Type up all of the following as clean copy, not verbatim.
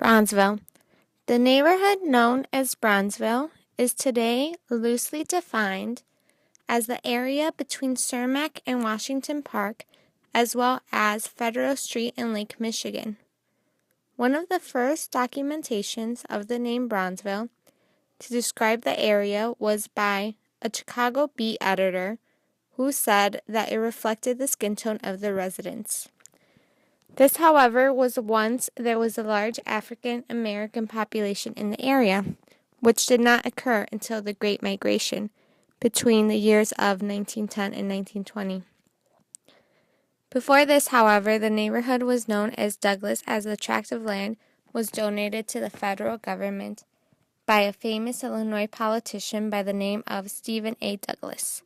Bronzeville. The neighborhood known as Bronzeville is today loosely defined as the area between Cermak and Washington Park, as well as Federal Street in Lake Michigan. One of the first documentations of the name Bronzeville to describe the area was by a Chicago Bee editor who said that it reflected the skin tone of the residents. This, however, was once there was a large African American population in the area, which did not occur until the Great Migration between the years of 1910 and 1920. Before this, however, the neighborhood was known as Douglas, as the tract of land was donated to the federal government by a famous Illinois politician by the name of Stephen A. Douglas.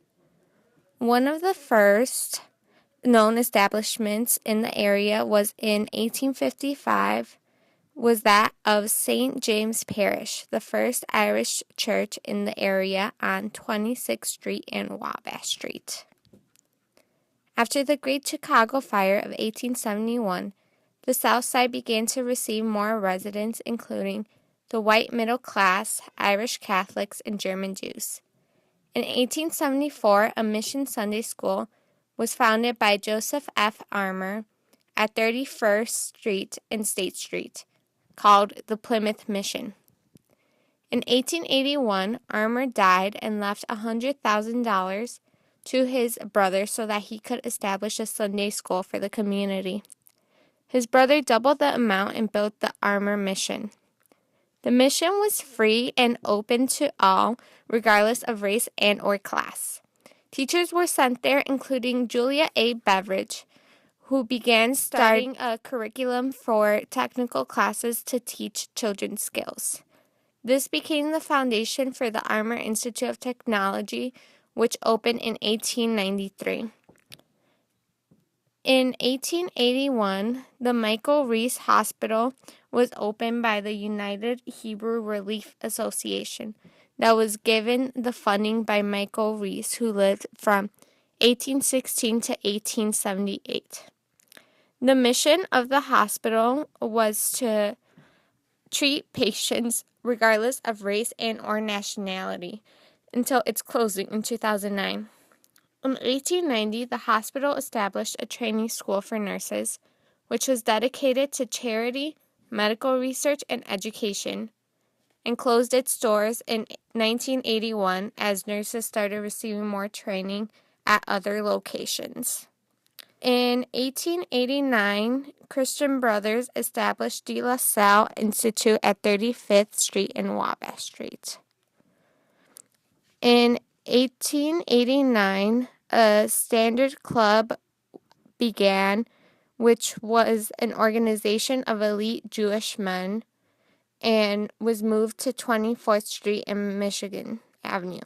One of the first known establishments in the area was in 1855 was that of St. James Parish, the first Irish church in the area on 26th Street and Wabash Street. After the Great Chicago Fire of 1871, the South Side began to receive more residents, including the white middle class, Irish Catholics, and German Jews. In 1874, a mission Sunday school was founded by Joseph F. Armour at 31st Street and State Street, called the Plymouth Mission. In 1881, Armour died and left $100,000 to his brother so that he could establish a Sunday school for the community. His brother doubled the amount and built the Armour Mission. The mission was free and open to all, regardless of race and or class. Teachers were sent there, including Julia A. Beveridge, who began starting a curriculum for technical classes to teach children skills. This became the foundation for the Armour Institute of Technology, which opened in 1893. In 1881, the Michael Reese Hospital was opened by the United Hebrew Relief Association that was given the funding by Michael Reese, who lived from 1816 to 1878. The mission of the hospital was to treat patients regardless of race and or nationality until its closing in 2009. In 1890, the hospital established a training school for nurses, which was dedicated to charity, medical research, and education, and closed its doors in 1981 as nurses started receiving more training at other locations. In 1889, Christian Brothers established De La Salle Institute at 35th Street and Wabash Street. In 1889, a Standard Club began, which was an organization of elite Jewish men, and was moved to 24th Street and Michigan Avenue.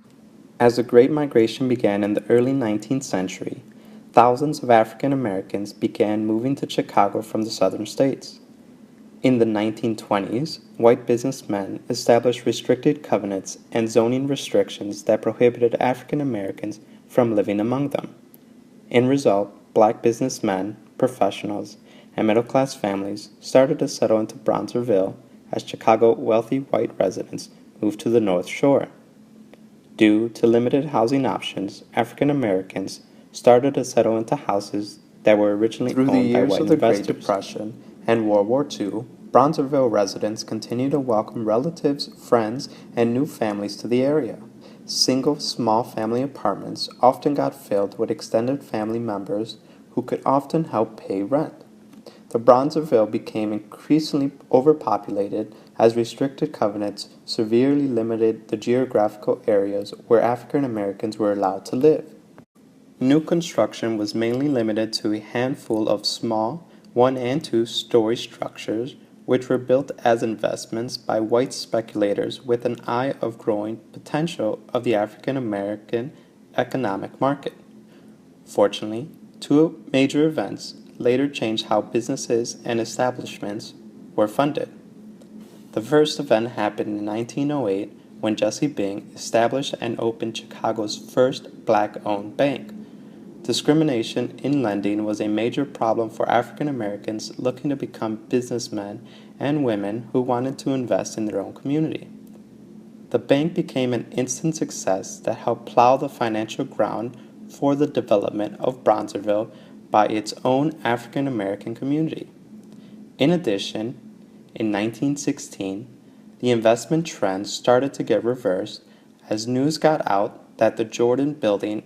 As the Great Migration began in the early 19th century, thousands of African Americans began moving to Chicago from the southern states. In the 1920s, white businessmen established restricted covenants and zoning restrictions that prohibited African Americans from living among them. In result, black businessmen, professionals, and middle-class families started to settle into Bronzeville as Chicago wealthy white residents moved to the North Shore. Due to limited housing options, African Americans started to settle into houses that were originally owned by white investors. Through the years of the Great Depression and World War II, Bronzeville residents continued to welcome relatives, friends, and new families to the area. Single, small family apartments often got filled with extended family members who could often help pay rent. The Bronzeville became increasingly overpopulated as restricted covenants severely limited the geographical areas where African Americans were allowed to live. New construction was mainly limited to a handful of small, 1- and 2-story structures, which were built as investments by white speculators with an eye of growing potential of the African American economic market. Fortunately, two major events later changed how businesses and establishments were funded. The first event happened in 1908 when Jesse Bing established and opened Chicago's first black-owned bank. discrimination in lending was a major problem for African Americans looking to become businessmen and women who wanted to invest in their own community. The bank became an instant success that helped plow the financial ground for the development of Bronzeville by its own African American community. In addition, in 1916, the investment trend started to get reversed as news got out that the Jordan building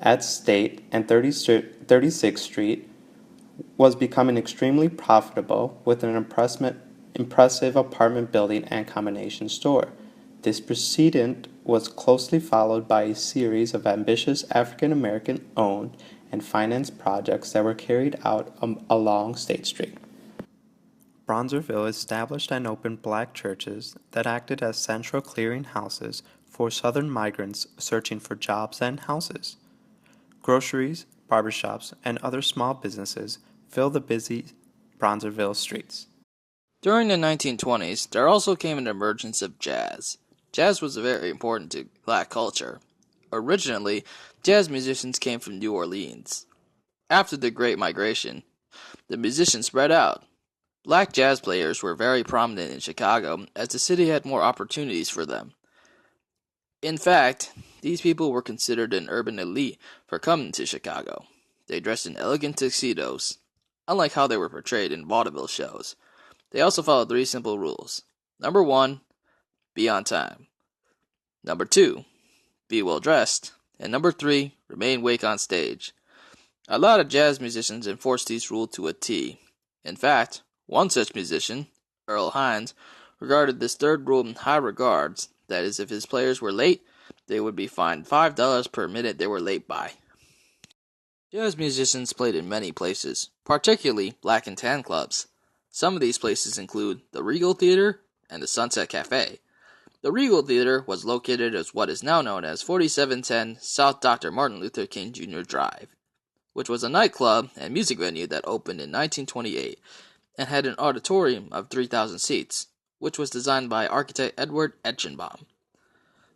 at State and 36th Street was becoming extremely profitable with an impressive apartment building and combination store. This precedent was closely followed by a series of ambitious African American owned and financed projects that were carried out along State Street. Bronzeville established and opened black churches that acted as central clearinghouses for Southern migrants searching for jobs and houses. Groceries, barbershops, and other small businesses fill the busy Bronzeville streets. During the 1920s, there also came an emergence of jazz. Jazz was very important to black culture. Originally, jazz musicians came from New Orleans. After the Great Migration, the musicians spread out. Black jazz players were very prominent in Chicago as the city had more opportunities for them. In fact, these people were considered an urban elite for coming to Chicago. They dressed in elegant tuxedos, unlike how they were portrayed in vaudeville shows. They also followed 3 simple rules. Number 1, be on time. Number 2, be well dressed. And number 3, remain awake on stage. A lot of jazz musicians enforced these rules to a T. In fact, one such musician, Earl Hines, regarded this third rule in high regards. That is, if his players were late, they would be fined $5 per minute they were late by. Jazz musicians played in many places, particularly black and tan clubs. Some of these places include the Regal Theater and the Sunset Cafe. The Regal Theater was located as what is now known as 4710 South Dr. Martin Luther King Jr. Drive, which was a nightclub and music venue that opened in 1928 and had an auditorium of 3,000 seats, which was designed by architect Edward Etchenbaum.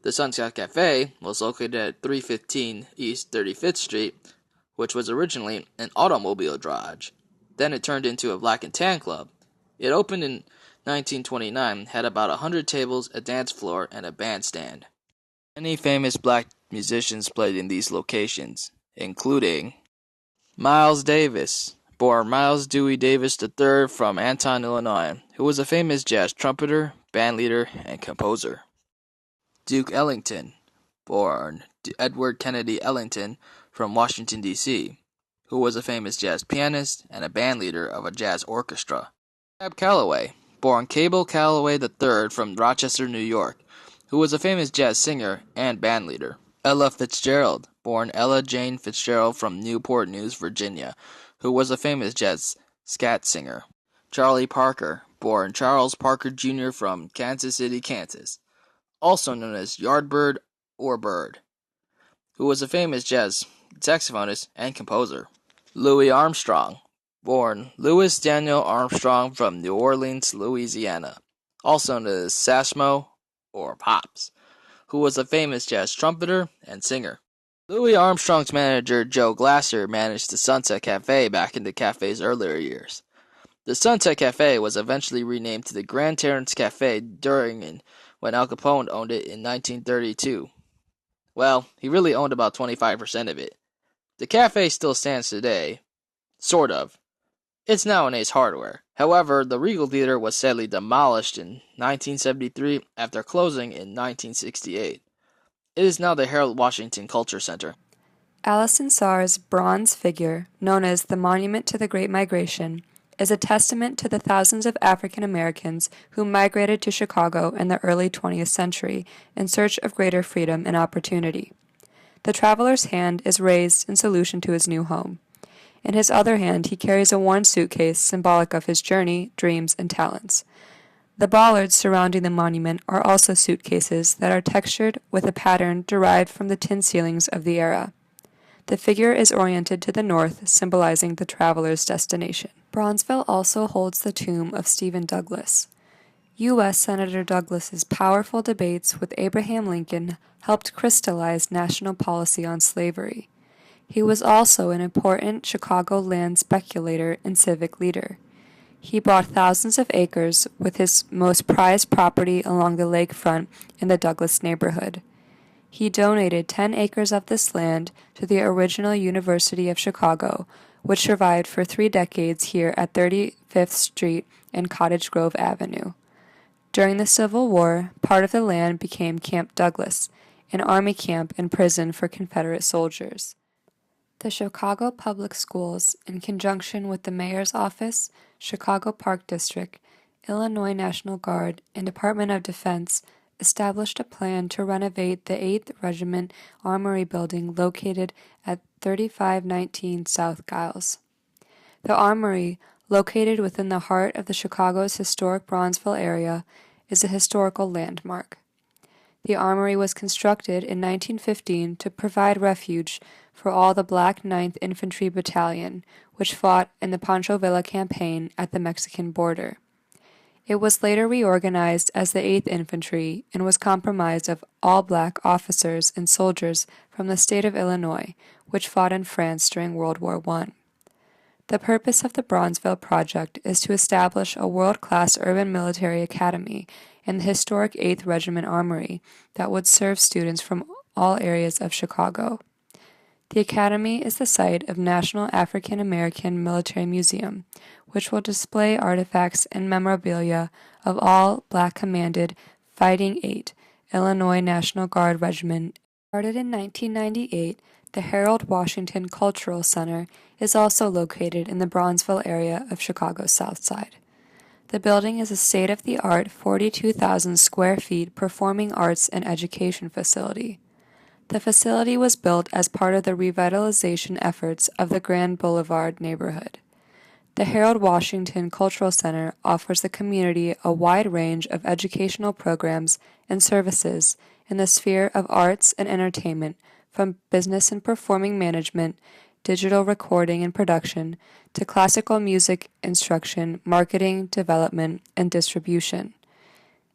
The Sunset Cafe was located at 315 East 35th Street, which was originally an automobile garage. Then it turned into a black and tan club. It opened in 1929, had about 100 tables, a dance floor, and a bandstand. Many famous black musicians played in these locations, including Miles Davis, born Miles Dewey Davis III from Anton, Illinois, who was a famous jazz trumpeter, bandleader, and composer. Duke Ellington, born Edward Kennedy Ellington from Washington, D.C., who was a famous jazz pianist and a bandleader of a jazz orchestra. Cab Calloway, born Cable Calloway III from Rochester, New York, who was a famous jazz singer and bandleader. Ella Fitzgerald, born Ella Jane Fitzgerald from Newport News, Virginia, who was a famous jazz scat singer. Charlie Parker, born Charles Parker Jr. from Kansas City, Kansas, also known as Yardbird or Bird, who was a famous jazz saxophonist and composer. Louis Armstrong, born Louis Daniel Armstrong from New Orleans, Louisiana, also known as Sasmo or Pops, who was a famous jazz trumpeter and singer. Louis Armstrong's manager, Joe Glasser, managed the Sunset Cafe back in the cafe's earlier years. The Sunset Cafe was eventually renamed to the Grand Terrace Cafe when Al Capone owned it in 1932. Well, he really owned about 25% of it. The cafe still stands today. Sort of. It's now an Ace Hardware. However, the Regal Theater was sadly demolished in 1973 after closing in 1968. It is now the Harold Washington Culture Center. Allison Sarr's bronze figure, known as the Monument to the Great Migration, is a testament to the thousands of African Americans who migrated to Chicago in the early 20th century in search of greater freedom and opportunity. The traveler's hand is raised in salutation to his new home. In his other hand, he carries a worn suitcase symbolic of his journey, dreams, and talents. The bollards surrounding the monument are also suitcases that are textured with a pattern derived from the tin ceilings of the era. The figure is oriented to the north, symbolizing the traveler's destination. Bronzeville also holds the tomb of Stephen Douglas. U.S. Senator Douglas's powerful debates with Abraham Lincoln helped crystallize national policy on slavery. He was also an important Chicago land speculator and civic leader. He bought thousands of acres with his most prized property along the lakefront in the Douglas neighborhood. He donated 10 acres of this land to the original University of Chicago, which survived for 3 decades here at 35th Street and Cottage Grove Avenue. During the Civil War, part of the land became Camp Douglas, an army camp and prison for Confederate soldiers. The Chicago Public Schools, in conjunction with the Mayor's Office, Chicago Park District, Illinois National Guard, and Department of Defense, established a plan to renovate the 8th Regiment Armory building located at 3519 South Giles. The Armory, located within the heart of the Chicago's historic Bronzeville area, is a historical landmark. The Armory was constructed in 1915 to provide refuge for all the Black 9th Infantry Battalion, which fought in the Pancho Villa campaign at the Mexican border. It was later reorganized as the 8th Infantry and was comprised of all Black officers and soldiers from the state of Illinois, which fought in France during World War I. The purpose of the Bronzeville project is to establish a world-class urban military academy in the historic 8th Regiment Armory that would serve students from all areas of Chicago. The academy is the site of National African American Military Museum, which will display artifacts and memorabilia of all Black commanded Fighting 8 Illinois National Guard Regiment. Started in 1998, the Harold Washington Cultural Center is also located in the Bronzeville area of Chicago's South Side. The building is a state-of-the-art 42,000 square feet performing arts and education facility. The facility was built as part of the revitalization efforts of the Grand Boulevard neighborhood. The Harold Washington Cultural Center offers the community a wide range of educational programs and services in the sphere of arts and entertainment, from business and performing management, digital recording and production, to classical music instruction, marketing, development, and distribution.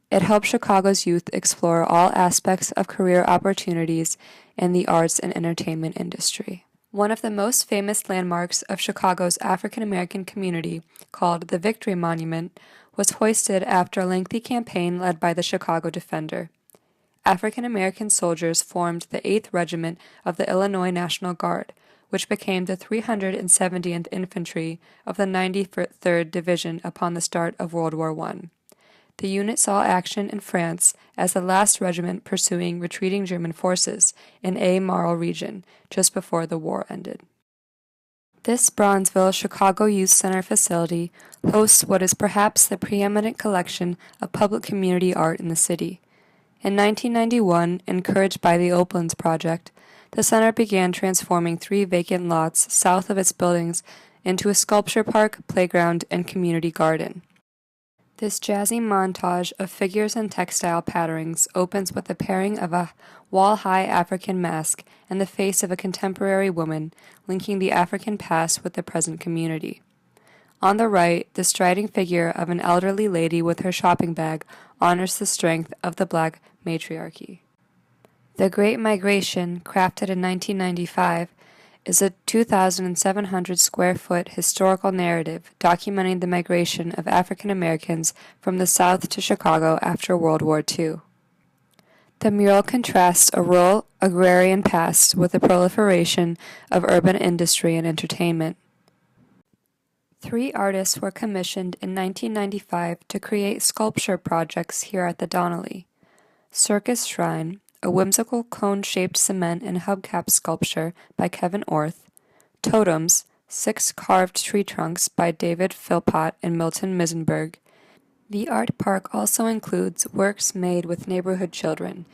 It helps Chicago's youth explore all aspects of career opportunities in the arts and entertainment industry. One of the most famous landmarks of Chicago's African American community, called the Victory Monument, was hoisted after a lengthy campaign led by the Chicago Defender. African American soldiers formed the 8th Regiment of the Illinois National Guard, which became the 370th Infantry of the 93rd Division upon the start of World War I. The unit saw action in France as the last regiment pursuing retreating German forces in A. Marl region just before the war ended. This Bronzeville Chicago Youth Center facility hosts what is perhaps the preeminent collection of public community art in the city. In 1991, encouraged by the Oaklands Project, the center began transforming 3 vacant lots south of its buildings into a sculpture park, playground, and community garden. This jazzy montage of figures and textile patterns opens with the pairing of a wall-high African mask and the face of a contemporary woman, linking the African past with the present community. On the right, the striding figure of an elderly lady with her shopping bag honors the strength of the Black matriarchy. The Great Migration, crafted in 1995, is a 2,700 square foot historical narrative documenting the migration of African Americans from the South to Chicago after World War II. The mural contrasts a rural agrarian past with the proliferation of urban industry and entertainment. 3 artists were commissioned in 1995 to create sculpture projects here at the Donnelly. Circus Shrine, a whimsical cone-shaped cement and hubcap sculpture by Kevin Orth, Totems, 6 carved tree trunks by David Philpott and Milton Misenberg. The art park also includes works made with neighborhood children,